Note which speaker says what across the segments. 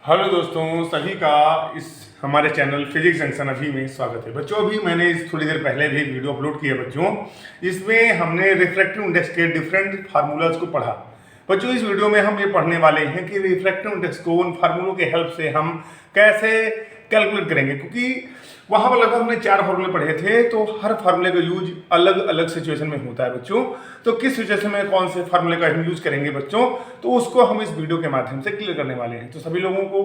Speaker 1: Hello दोस्तों, सभी का इस हमारे चैनल फिजिक्स जंक्शन अभी में स्वागत है। बच्चों अभी मैंने इस थोड़ी देर पहले भी एक वीडियो अपलोड किया बच्चों। इसमें हमने रिफ्रैक्टिव इंडेक्स के डिफरेंट फार्मूलाज को पढ़ा। बच्चों इस वीडियो में हम ये पढ़ने वाले हैं कि रिफ्रैक्टिव इंडेक्स को उन फार्मूलों के हेल्प से हम कैसे कैलकुलेट करेंगे, क्योंकि वहाँ पर लगभग हमने 4 फार्मूले पढ़े थे। तो हर फार्मूले का यूज अलग अलग सिचुएशन में होता है बच्चों। तो किस सिचुएशन में कौन से फार्मूले का हम यूज करेंगे बच्चों, तो उसको हम इस वीडियो के माध्यम से क्लियर करने वाले हैं। तो सभी लोगों को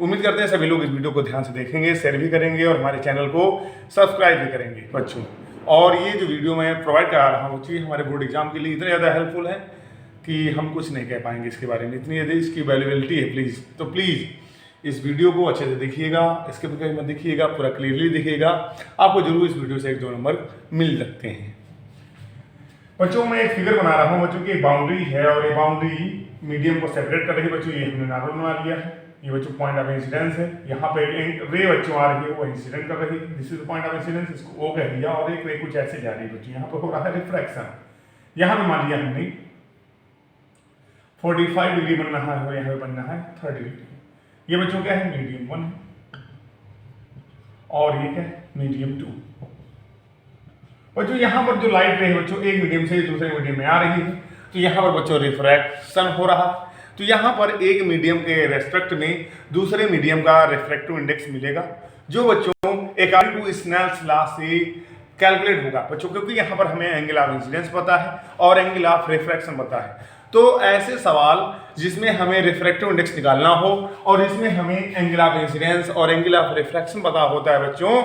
Speaker 1: उम्मीद करते हैं सभी लोग इस वीडियो को ध्यान से देखेंगे, शेयर भी करेंगे और हमारे चैनल को सब्सक्राइब भी करेंगे बच्चों। और ये जो वीडियो मैं प्रोवाइड करा रहा हूँ जी हमारे बोर्ड एग्जाम के लिए इतना ज़्यादा हेल्पफुल है कि हम कुछ नहीं कह पाएंगे इसके बारे में। इतनी ज़्यादा इसकी वैल्यूबिलिटी है। प्लीज़ इस वीडियो को अच्छे से देखिएगा, इसके पर मत देखिएगा, पूरा क्लियरली देखिएगा। आपको जरूर इस वीडियो से 1-2 नंबर मिल सकते हैं बच्चों। मैं एक फिगर बना रहा हूँ बच्चों की, एक बाउंड्री है और ये बाउंड्री मीडियम को सेपरेट कर रही है बच्चों। ये हमने नॉर्मल बना लिया है। ये बच्चों पॉइंट ऑफ इंसिडेंस है। यहाँ पे रे बच्चों आ रही है, वो इंसिडेंट कर रही है। This is point of incidence, इसको ओ कह दिया। और एक रे कुछ ऐसे जा रही है बच्चों, यहाँ पे हो रहा है रिफ्रैक्शन। यहाँ पे मान लिया हमने 45 डिग्री बनना है और यहाँ पे बनना है 30 डिग्री। ये बच्चों क्या है, मीडियम 1 है और ये क्या है, मीडियम 2। बच्चों यहाँ पर जो लाइट रे है बच्चों एक मीडियम से दूसरे मीडियम में आ रही है, तो यहाँ पर बच्चों रिफ्रैक्शन हो रहा है। तो यहाँ पर एक मीडियम के रेस्पेक्ट में दूसरे मीडियम का रिफ्रैक्टिव इंडेक्स मिलेगा, जो बच्चों अकॉर्डिंग टू स्नेल्स लॉ से कैलकुलेट होगा बच्चों, क्योंकि यहाँ पर हमें एंगल ऑफ इंसिडेंस पता है और एंगल ऑफ रिफ्रैक्शन पता है। तो ऐसे सवाल जिसमें हमें रिफ्रैक्टिव इंडेक्स निकालना हो और इसमें हमें एंगल ऑफ इंसिडेंस और एंगल ऑफ रिफ्रैक्शन पता होता है बच्चों,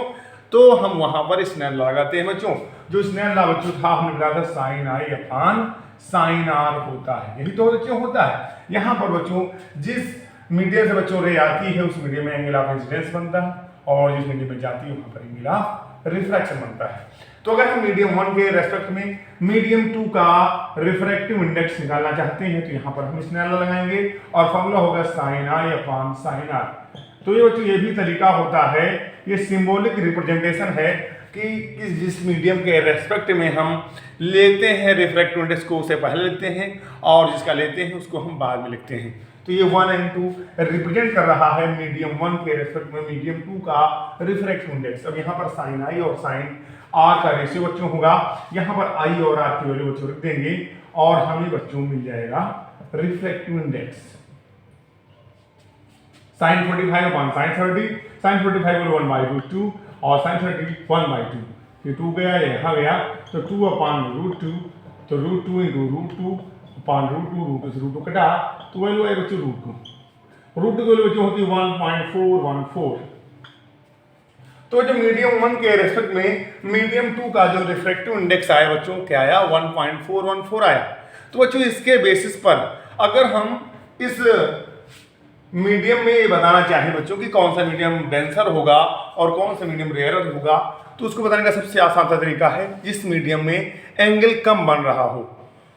Speaker 1: तो हम वहां पर स्नेल लॉ लगाते हैं बच्चों। जो स्नेल लॉ बच्चों था हमने बताया था sine I upon sine R होता है। यही तो बच्चों होता है। यहाँ पर बच्चों जिस मीडियम से बच्चों रे आती है उस मीडियम में एंगल ऑफ इंसिडेंस बनता है और जिस मीडियम में जाती है वहां पर एंगल ऑफ रिफ्रैक्शन बनता है। तो अगर हम मीडियम 1 के रेस्पेक्ट में मीडियम 2 का रिफ्रैक्टिव इंडेक्स निकालना चाहते हैं तो यहाँ पर हम स्नेल लॉ लगाएंगे और फॉर्मूला होगा sine I upon sine R. तो ये बच्चों ये भी तरीका होता है, ये सिंबॉलिक रिप्रेजेंटेशन है कि जिस मीडियम के रेस्पेक्ट में हम लेते हैं रिफ्रैक्टिव इंडेक्स को उसे पहले लिखते हैं और जिसका लेते हैं उसको हम बाद में लिखते हैं। तो ये 1 और 2 रिप्रेजेंट कर रहा है मीडियम 1 के रेस्पेक्ट में मीडियम 2 का रिफ्रैक्टिव इंडेक्स। अब यहाँ पर साइन आई और साइन आर का रेशियो बच्चों होगा, यहाँ पर आई और आर की वैल्यू बच्चों रख देंगे और हमें बच्चों मिल जाएगा refractive index sine 45 upon sine 30। Sine 45 को 1/2 और साइन 30 1/2। ये 2 गया, यहाँ गया तो 2 अपान √2, तो √2 इंटू √2 अपान √2, √2 से √2 कटा तो वैल्यू आए बच्चों √2 की वैल्यू बच्चों होती है 1.414। तो जब मीडियम 1 के रेस्पेक्ट में मीडियम 2 का जो रिफ्रैक्टिव इंडेक्स आया बच्चों क्या आया, 1.414 आया। तो बच्चों इसके बेसिस पर अगर हम इस मीडियम में ये बताना चाहें बच्चों कि कौन सा मीडियम डेंसर होगा और कौन सा मीडियम रेयरर होगा, तो उसको बताने का सबसे आसान तरीका है जिस मीडियम में एंगल कम बन रहा हो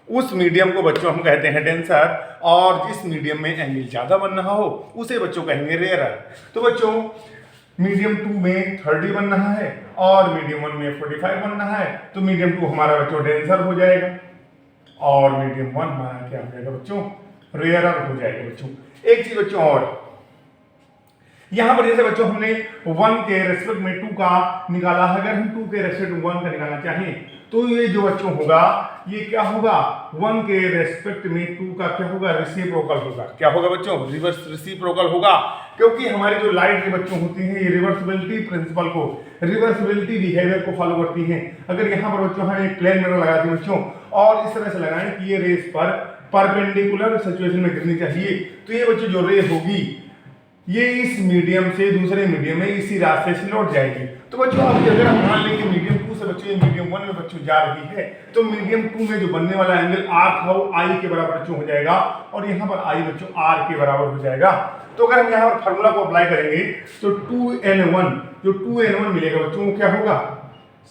Speaker 1: उस मीडियम को बच्चों हम कहते हैं डेंसर, और जिस मीडियम में एंगल ज्यादा बन रहा हो उसे बच्चों कहेंगे रेयरर। तो बच्चों मीडियम 2 में 30 बन रहा है और मीडियम 1 में 45 बन रहा है, तो मीडियम 2 हमारा बच्चों डेंसर हो जाएगा और मीडियम 1 हमारा क्या हो जाएगा बच्चों, रेयरर हो जाएगा बच्चों। एक चीज बच्चों और, यहां पर जैसे बच्चों हमने 1 के रेस्पेक्ट में 2 का निकाला है, अगर हम 2 के रेस्पेक्ट में 1 का निकालना चाहें तो ये जो बच्चों होगा ये क्या होगा, 1 के रेस्पेक्ट में 2 का क्या होगा, रेसिप्रोकल होगा। क्या होगा बच्चों, रिवर्स रेसिप्रोकल होगा, क्योंकि हमारी जो लाइट बच्चों होती हैं ये रिवर्सिबिलिटी प्रिंसिपल को, रिवर्सिबिलिटी बिहेवियर को फॉलो करती हैं। अगर यहाँ पर बच्चों हम एक प्लेन मिरर लगा दें बच्चों और इस तरह से लगाएं कि ये रेस पर परपेंडिकुलर सिचुएशन में गिरनी चाहिए, तो ये बच्चों जो रे होगी ये इस मीडियम से दूसरे मीडियम में इसी रास्ते से लौट जाएगी। तो बच्चों अभी अगर हम मान लें कि मीडियम 2 से बच्चों ये मीडियम 1 में बच्चों जा रही है, तो मीडियम 2 में जो बनने वाला एंगल आर था वो आई के बराबर बच्चों हो जाएगा और यहाँ पर आई बच्चों आर के बराबर हो जाएगा। तो अगर हम यहाँ पर फार्मूला को अप्लाई करेंगे तो 2n1 जो 2n1 मिलेगा बच्चों वो क्या होगा,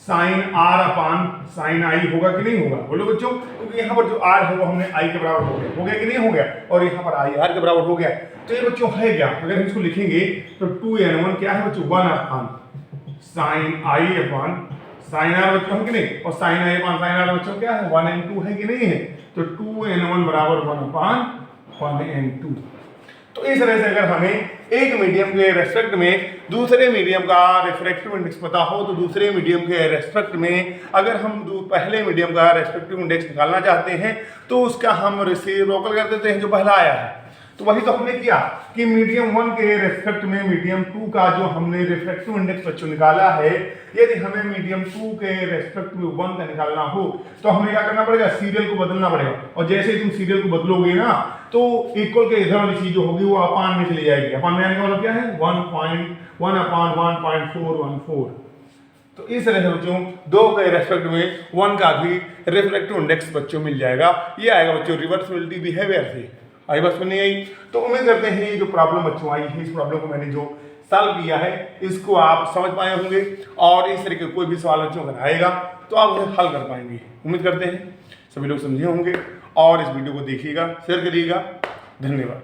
Speaker 1: साइन आर अपान साइन आई होगा कि नहीं होगा, बोलो बच्चों। क्योंकि यहाँ पर जो आर है वो हमने आई के बराबर हो गया कि नहीं हो गया, और यहाँ पर आई आर के बराबर हो गया। तो ये बच्चों है क्या, अगर हम इसको लिखेंगे तो 2n1 क्या है बच्चों, 1 upon sine I upon sine R बच्चों है कि नहीं, और sine I upon sine R बच्चों क्या है 1n2 है कि नहीं है। तो 2n1 बराबर 1 अपान 1n2। तो इस तरह से अगर हमें एक मीडियम के रेस्पेक्ट में दूसरे मीडियम का रिफ्रैक्टिव इंडेक्स पता हो तो दूसरे मीडियम के रेस्पेक्ट में अगर हम पहले मीडियम का रेस्पेक्टिव इंडेक्स निकालना चाहते हैं तो उसका हम रेसिप्रोकल कर देते हैं जो पहला आया है। तो वही तो हमने किया कि मीडियम 1 के रेस्पेक्ट में मीडियम 2 का जो हमने रिफ्रैक्टिव इंडेक्स बच्चों निकाला है, यदि हमें मीडियम 2 के रेस्पेक्ट में 1 का निकालना हो तो हमें क्या करना पड़ेगा, सीरियल को बदलना पड़ेगा। और जैसे ही तुम सीरियल को बदलोगे ना तो इक्वल के इधर वाली चीज जो होगी वो अपान में चली जाएगी। अपान में आने का मतलब क्या है, 1.1 अपान 1.414। तो इस तरह से बच्चों 2 के रेस्पेक्ट में 1 का भी रिफ्रैक्टिव इंडेक्स बच्चों मिल जाएगा। ये आएगा बच्चों रिवर्सिबिलिटी बिहेवियर से। आई बात सुननी आई? तो उम्मीद करते हैं ये जो प्रॉब्लम बच्चों आई है, इस प्रॉब्लम को मैंने जो सॉल्व किया है इसको आप समझ पाए होंगे और इस तरह के कोई भी सवाल बच्चों अगर आएगा तो आप उसे हल कर पाएंगे। उम्मीद करते हैं सभी लोग समझे होंगे और इस वीडियो को देखिएगा, शेयर करिएगा। धन्यवाद।